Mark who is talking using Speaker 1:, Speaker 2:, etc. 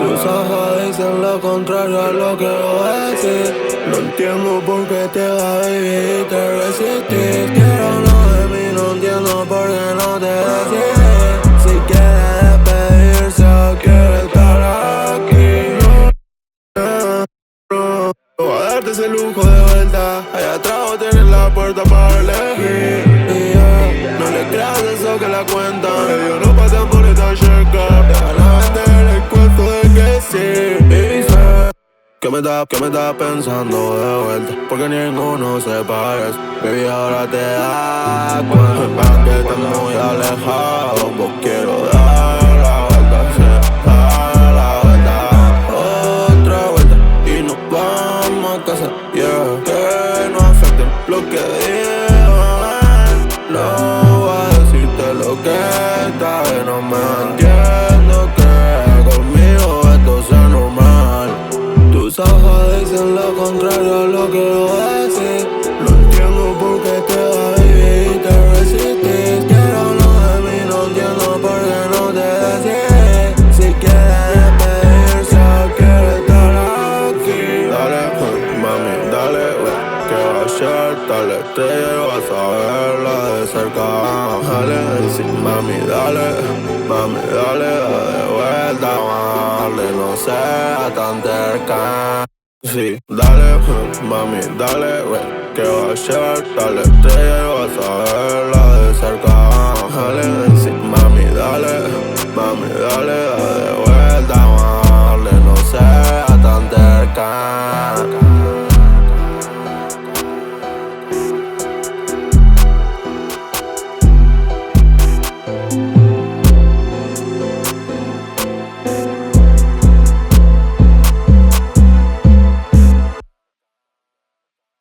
Speaker 1: Tus ojos dicen lo contrario a lo que voy a decir. No entiendo por qué te vas, baby, y te resistís. Quiero lo de mí, no entiendo por qué no te decides. Si quieres despedirse o quieres estar aquí. No voy a darte ese lujo de vuelta. Allá atrás vos tenés la puerta para elegir. Y no le creas eso que la cuentan. Ellos no pasan por esta cerca. Te van a vender el cuento de que sí. Y sé que me estás pensando de vuelta, porque ninguno se parece. Baby, ahora te das cuenta que estás muy alejado. Vos quiero dar la vuelta, sí, dar la vuelta, otra vuelta, y nos vamos a casa. Yeah, que no afecten lo que digan. No voy a decirte lo que esta vez no me entiendo, que conmigo esto sea normal. Tus ojos dicen lo contrario a lo que voy a decir. No entiendo por qué te vas, baby, y te resistís. Quiero lo de mí, no entiendo por qué no te decides. Si quieres despedirse o quieres estar aquí. Dale, mami, dale, ¿qué va a ser? Dale, te llevo a saberla de cerca. Dale, sí, mami, dale, de vuelta, dale, no sea tan cerca. Sí, dale, mami, dale, ¿qué va a ser? Dale, te llevo a saberla de cerca. Dale, sí, mami, dale,